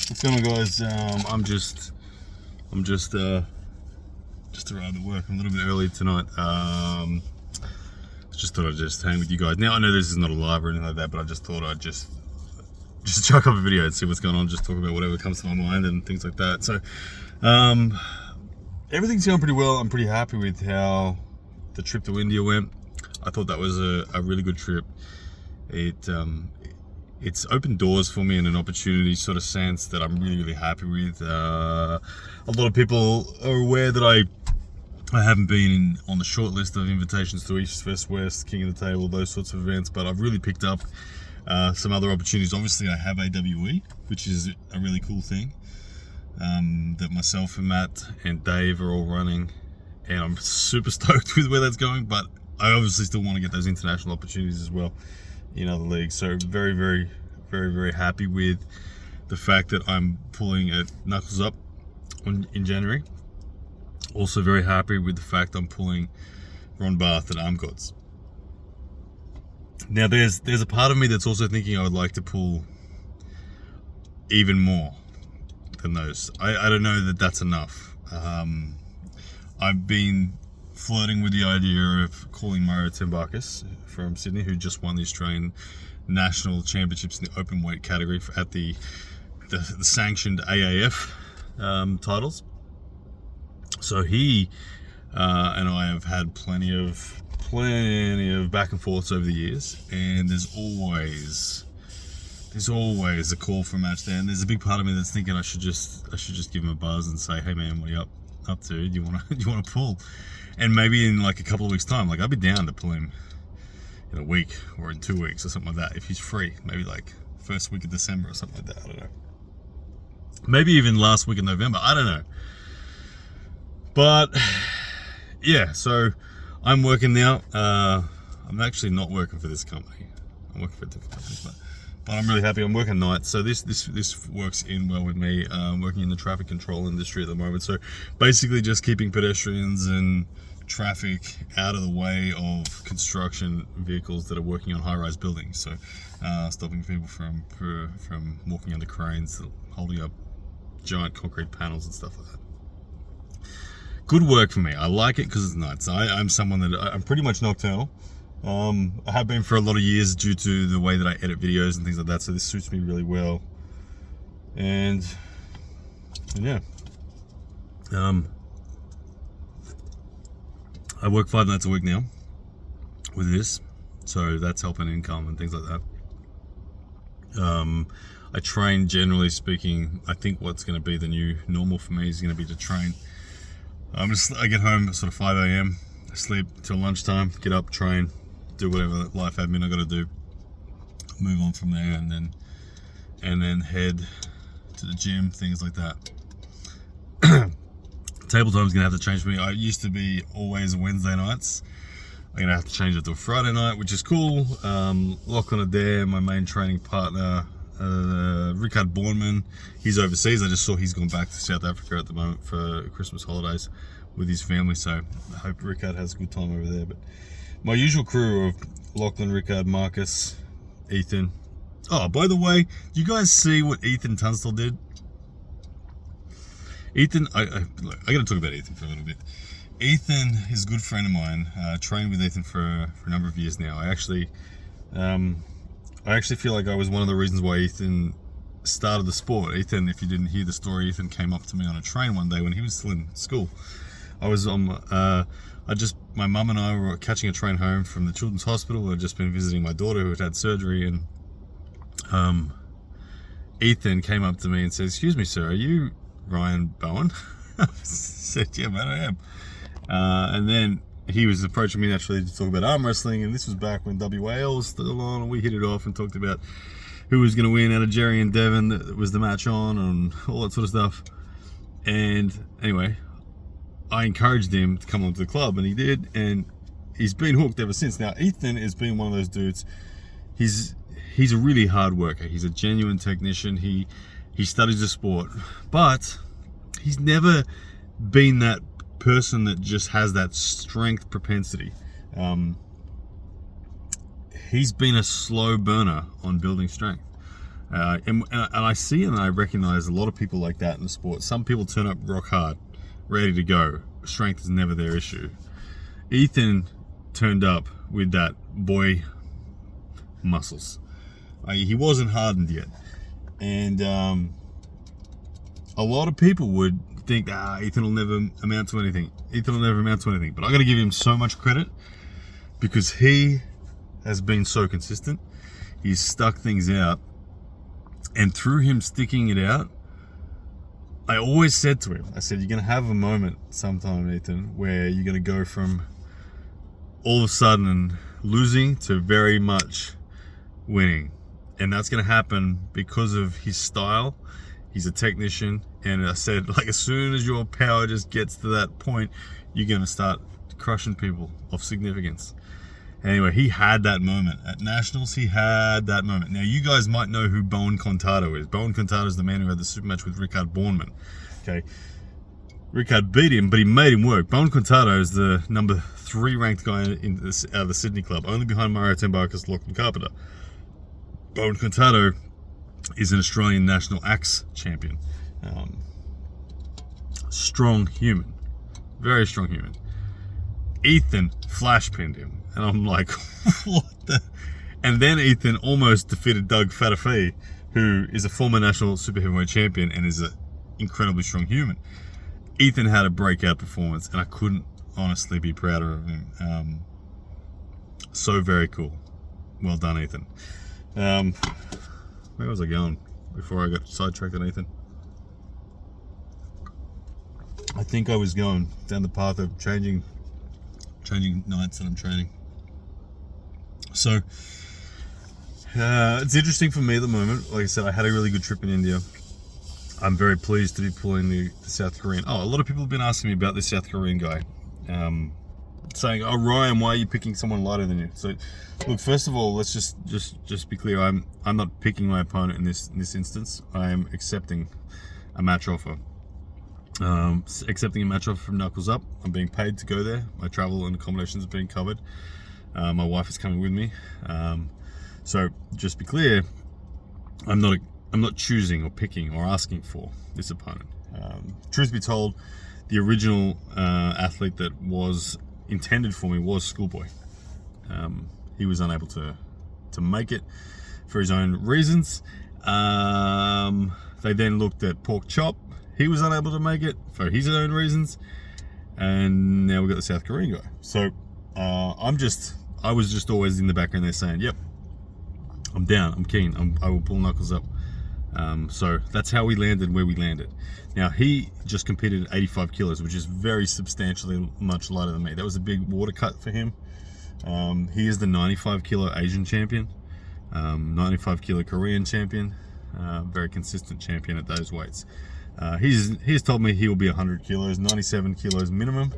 What's going on, guys? I'm just arrived at work. I'm a little bit early tonight. Just thought I'd just hang with you guys. Now I know this is not a live or anything like that, but I just thought I'd just chuck up a video and see what's going on. Just talk about whatever comes to my mind and things like that. So, everything's going pretty well. I'm pretty happy with how the trip to India went. I thought that was a really good trip. It's opened doors for me in an opportunity sort of sense that I'm really happy with. A lot of people are aware that I haven't been on the short list of invitations to East West West, King of the Table, those sorts of events, but I've really picked up some other opportunities. Obviously I have AWE, which is a really cool thing that myself and Matt and Dave are all running, and I'm super stoked with where that's going, but I obviously still want to get those international opportunities as well in other leagues. So very happy with the fact that I'm pulling at Knuckles Up in January. Also very happy with the fact I'm pulling Ron Barth at Arm Gods. Now there's a part of me that's also thinking I would like to pull even more than those. I don't know that that's enough. I've been flirting with the idea of calling Mario Tembakis from Sydney, who just won the Australian National Championships in the open weight category at the sanctioned AAF titles. So he and I have had plenty of back and forths over the years, and there's always a call for a match there. And there's a big part of me that's thinking I should just give him a buzz and say, hey man, what are you up to? Do you want to pull? And maybe in like a couple of weeks time, like I'd be down to pull him in a week or in 2 weeks or something like that if he's free. Maybe like first week of December or something like that. I don't know. Maybe even last week of November. I don't know. But yeah, so I'm working now. I'm actually not working for this company. I'm working for a different company, but I'm really happy. I'm working nights, so this works in well with me. I'm working in the traffic control industry at the moment, so basically just keeping pedestrians and traffic out of the way of construction vehicles that are working on high-rise buildings. So stopping people from walking under cranes, holding up giant concrete panels and stuff like that. Good work for me. I like it because it's nights. I'm someone that I'm pretty much nocturnal. I have been for a lot of years due to the way that I edit videos and things like that, so this suits me really well. And yeah, I work 5 nights a week now with this, so that's helping income and things like that. I train, generally speaking. I think what's going to be the new normal for me is going to be to train. I get home at sort of 5 a.m, sleep till lunchtime, get up, train, do whatever life admin I got to do, move on from there, and then head to the gym, things like that. Table time's gonna have to change for me. I used to be always Wednesday nights. I'm gonna have to change it to a Friday night, which is cool. Lachlan Adair, my main training partner, Richard Bornman, he's overseas. I just saw he's gone back to South Africa at the moment for Christmas holidays with his family, so I hope Richard has a good time over there. But my usual crew of Lachlan, Richard, Marcus, Ethan. Oh, by the way, you guys see what Ethan Tunstall did? Ethan, I got to talk about Ethan for a little bit. Ethan is a good friend of mine. Trained with Ethan for a number of years now. I actually feel like I was one of the reasons why Ethan started the sport. Ethan, if you didn't hear the story, Ethan came up to me on a train one day when he was still in school. I was on, my mum and I were catching a train home from the Children's Hospital. I'd just been visiting my daughter who had surgery, and Ethan came up to me and said, "Excuse me, sir, are you Ryan Bowen?" I said, "Yeah, man, I am." And then he was approaching me naturally to talk about arm wrestling, and this was back when WAL was still on, and we hit it off and talked about who was going to win out of Jerry and Devon. That was the match on, and all that sort of stuff. And anyway, I encouraged him to come onto the club, and he did, and he's been hooked ever since. Now, Ethan has been one of those dudes. He's a really hard worker. He's a genuine technician. He studies the sport, but he's never been that person that just has that strength propensity. He's been a slow burner on building strength. And I see and I recognize a lot of people like that in the sport. Some people turn up rock hard, ready to go. Strength is never their issue. Ethan turned up with that boy muscles. He wasn't hardened yet. And a lot of people would think, Ethan will never amount to anything. Ethan will never amount to anything. But I got to give him so much credit because he has been so consistent. He's stuck things out. And through him sticking it out, I always said to him, I said, you're going to have a moment sometime, Ethan, where you're going to go from all of a sudden losing to very much winning. And that's going to happen because of his style. He's a technician. And I said, like, as soon as your power just gets to that point, you're going to start crushing people of significance. Anyway, he had that moment. At Nationals, he had that moment. Now, you guys might know who Bowen Contado is. Bowen Contado is the man who had the super match with Rickard Bornman. Okay. Rickard beat him, but he made him work. Bowen Contado is the number 3 ranked guy in this, out of the Sydney club, only behind Mario Tembarkis, Lachlan Carpenter. Bowen Contado is an Australian national axe champion. Strong human. Very strong human. Ethan flash pinned him. And I'm like, what the? And then Ethan almost defeated Doug Fatafi, who is a former national super heavyweight champion and is an incredibly strong human. Ethan had a breakout performance, and I couldn't honestly be prouder of him. So very cool. Well done, Ethan. Where was I going before I got sidetracked on Ethan? I think I was going down the path of changing nights that I'm training. So it's interesting for me at the moment. Like I said, I had a really good trip in India. I'm very pleased to be pulling the South Korean. A lot of people have been asking me about this South Korean guy, saying, "Oh, Ryan, why are you picking someone lighter than you?" So, look, first of all, let's just be clear. I'm not picking my opponent in this instance. I am accepting a match offer. Accepting a match offer from Knuckles Up. I'm being paid to go there. My travel and accommodations are being covered. My wife is coming with me. So just be clear, I'm not choosing or picking or asking for this opponent. Truth be told, the original athlete that was intended for me was Schoolboy. He was unable to make it for his own reasons. They then looked at Pork Chop. He was unable to make it for his own reasons. And now we've got the South Korean guy. So I was just always in the background there saying, yep, I'm down, I'm keen, I will pull Knuckles Up. So that's how we landed where we landed. Now, he just competed at 85 kilos, which is very substantially much lighter than me. That was a big water cut for him. He is the 95 kilo Asian champion, 95 kilo Korean champion, very consistent champion at those weights. He's told me he will be 100 kilos, 97 kilos minimum,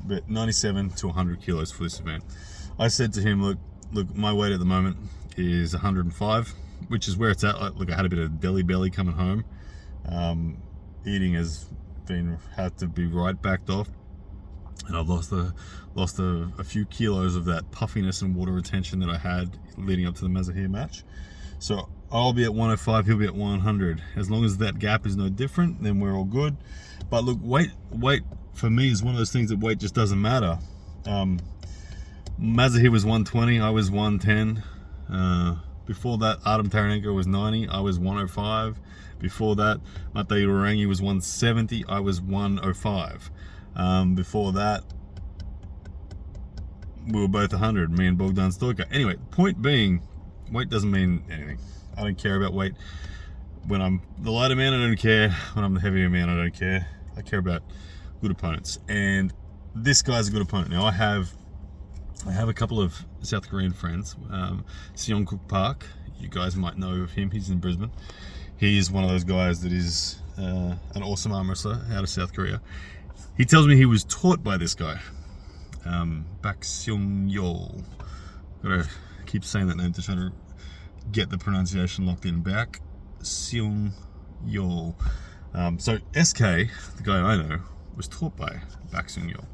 but 97 to 100 kilos for this event. I said to him, look, my weight at the moment is 105, which is where it's at. Look, I had a bit of belly coming home. Eating has had to be right backed off, and I've lost a few kilos of that puffiness and water retention that I had leading up to the Mazahir match. So I'll be at 105, he'll be at 100. As long as that gap is no different, then we're all good. But look, weight for me is one of those things that weight just doesn't matter. Mazahir was 120, I was 110. Before that, Artem Taranenko was 90, I was 105. Before that, Matei Urangi was 170, I was 105. Before that, we were both 100, me and Bogdan Stojka. Anyway, point being, weight doesn't mean anything. I don't care about weight. When I'm the lighter man, I don't care. When I'm the heavier man, I don't care. I care about good opponents. And this guy's a good opponent. Now, I have a couple of South Korean friends. Seongkook Park, you guys might know of him. He's in Brisbane. He is one of those guys that is an awesome arm wrestler out of South Korea. He tells me he was taught by this guy, Bak Seung-yeol. Gotta keep saying that name to try to get the pronunciation locked in. Bak Seung-yeol. So SK, the guy I know, was taught by Bak Seung-yeol.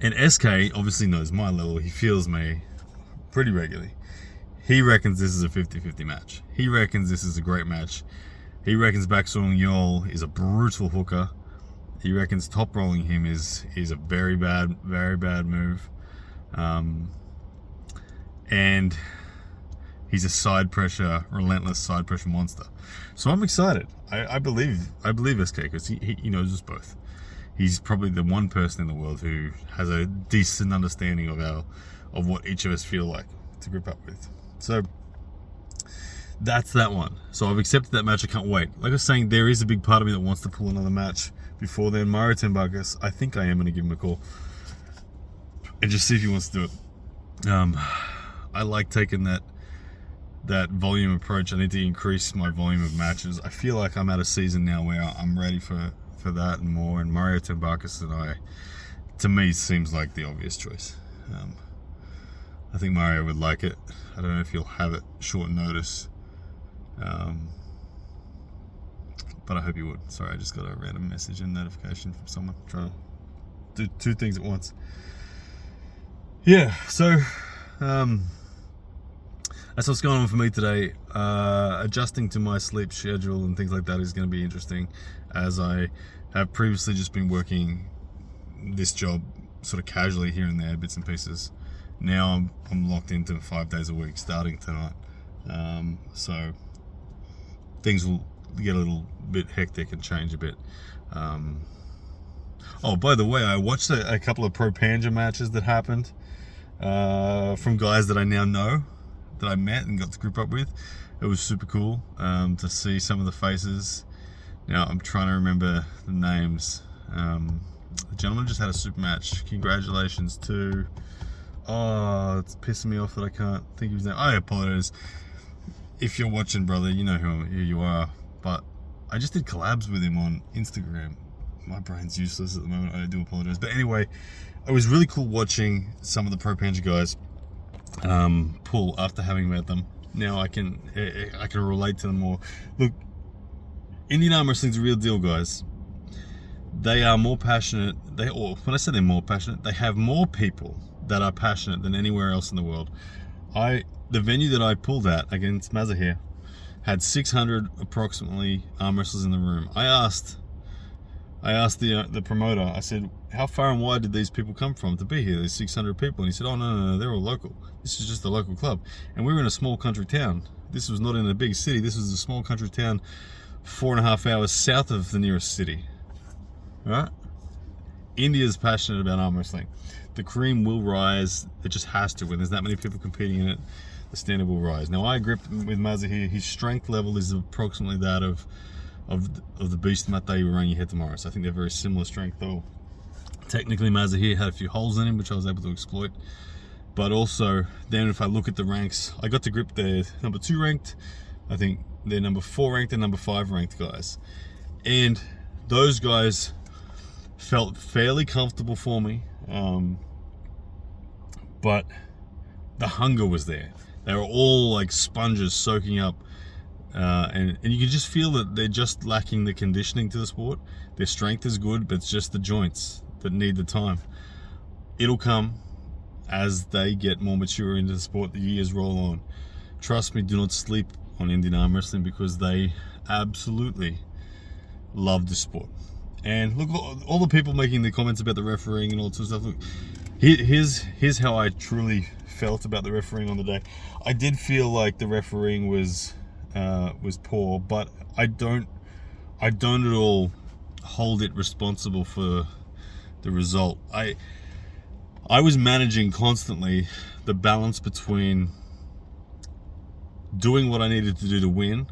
And SK obviously knows my level. He feels me pretty regularly. He reckons this is a 50-50 match. He reckons this is a great match. He reckons back Song Yol is a brutal hooker. He reckons top rolling him is a very bad move. And he's a relentless side pressure monster. So I'm excited. I believe SK because he knows us both. He's probably the one person in the world who has a decent understanding of what each of us feel like to grip up with. So that's that one. So I've accepted that match. I can't wait. Like I was saying, there is a big part of me that wants to pull another match before then. Mario Tenbakas, I think I am going to give him a call and just see if he wants to do it. I like taking that volume approach. I need to increase my volume of matches. I feel like I'm at a season now where I'm ready for that and more. And Mario Tenbakas and I, to me, seems like the obvious choice. I think Mario would like it. I don't know if he'll have it short notice. But I hope he would. Sorry, I just got a random message and notification from someone trying to do two things at once. Yeah, so that's what's going on for me today. Adjusting to my sleep schedule and things like that is going to be interesting, as I have previously just been working this job sort of casually here and there, bits and pieces. Now I'm locked into 5 days a week starting tonight. So things will get a little bit hectic and change a bit. Oh, by the way, I watched a couple of Pro Panja matches that happened from guys that I now know, that I met and got to group up with. It was super cool to see some of the faces. Now I'm trying to remember the names. The gentleman just had a super match. Congratulations to... Oh, it's pissing me off that I can't think of his name. I apologize. If you're watching, brother, you know who you are. But I just did collabs with him on Instagram. My brain's useless at the moment. I do apologize. But anyway, it was really cool watching some of the Pro Panja guys pull after having met them. Now I can relate to them more. Look, Indian arm wrestling's a real deal, guys. They are more passionate. When I say they're more passionate, they have more people that are passionate than anywhere else in the world. The venue that I pulled at against Mazahir had 600 approximately arm wrestlers in the room. I asked the promoter, I said, how far and wide did these people come from to be here? There's 600 people. And he said, oh, no, they're all local. This is just a local club. And we were in a small country town. This was not in a big city. This was a small country town 4.5 hours south of the nearest city. All right? India's passionate about arm wrestling. The cream will rise. It just has to. When there's that many people competing in it, the standard will rise. Now, I gripped with Mazahir. His strength level is approximately that of the beast Mate Urangi had tomorrow. So I think they're very similar strength, though. Technically, Mazahir had a few holes in him, which I was able to exploit. But also, then if I look at the ranks, I got to grip their number 2 ranked. I think they're number 4 ranked and number 5 ranked guys. And those guys felt fairly comfortable for me. But the hunger was there. They were all like sponges soaking up. And you can just feel that they're just lacking the conditioning to the sport. Their strength is good, but it's just the joints that need the time. It'll come as they get more mature into the sport, the years roll on. Trust me, do not sleep on Indian arm wrestling, because they absolutely love the sport. And look, all the people making the comments about the refereeing and all sorts of stuff. Look, here's how I truly felt about the refereeing on the day. I did feel like the refereeing was poor, but I don't at all hold it responsible for the result. I was managing constantly the balance between doing what I needed to do to win,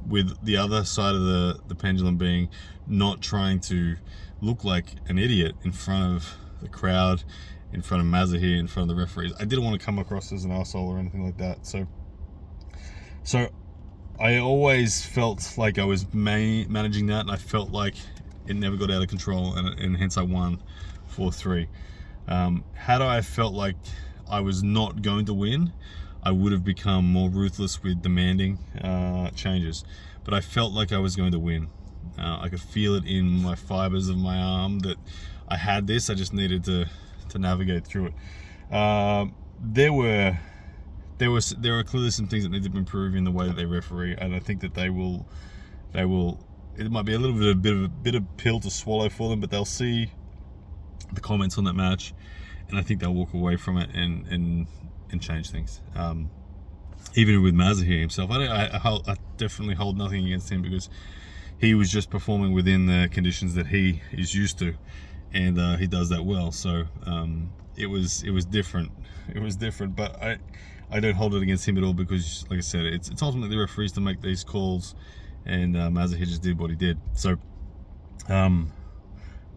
with the other side of the pendulum being not trying to look like an idiot in front of the crowd, in front of Mazahir, in front of the referees. I didn't want to come across as an arsehole or anything like that. So I always felt like I was managing that, and I felt like it never got out of control, and hence I won 4-3. Had I felt like I was not going to win, I would have become more ruthless with demanding changes. But I felt like I was going to win. I could feel it in my fibers of my arm that I had this. I just needed to navigate through it. There were there are clearly some things that need to be improved in the way that they referee, and I think that they will. It might be a little bit of a bitter pill to swallow for them, but they'll see the comments on that match, and I think they'll walk away from it and change things. Even with Mazahir himself, I definitely hold nothing against him, because he was just performing within the conditions that he is used to, and he does that well. So it was different. It was different, but I don't hold it against him at all, because, like I said, it's ultimately the referees to make these calls, and Mazahir just did what he did. So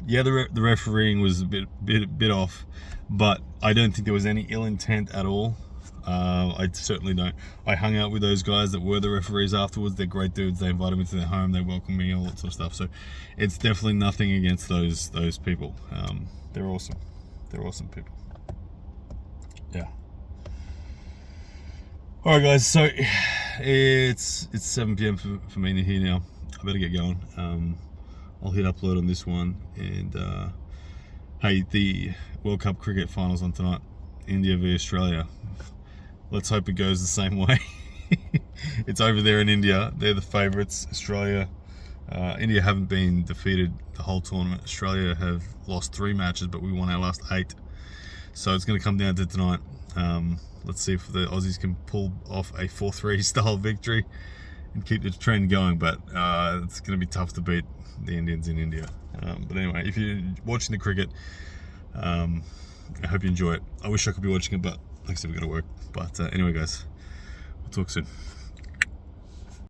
yeah, the refereeing was a bit off, but I don't think there was any ill intent at all. I certainly don't. I hung out with those guys that were the referees afterwards. They're great dudes. They invited me to their home. They welcomed me, all that sort of stuff. So it's definitely nothing against those people. They're awesome. They're awesome people. Yeah. All right, guys. So it's 7 p.m. for me here now. I better get going. I'll hit upload on this one. And hey, the World Cup cricket finals on tonight. India v Australia. Let's hope it goes the same way. It's over there in India. They're the favourites. Australia, India haven't been defeated the whole tournament. Australia have lost 3 matches, but we won our last 8. So it's going to come down to tonight. Let's see if the Aussies can pull off a 4-3 style victory and keep the trend going. But it's going to be tough to beat the Indians in India. But anyway, if you're watching the cricket, I hope you enjoy it. I wish I could be watching it, but like I said, we've got to work. But anyway, guys, we'll talk soon.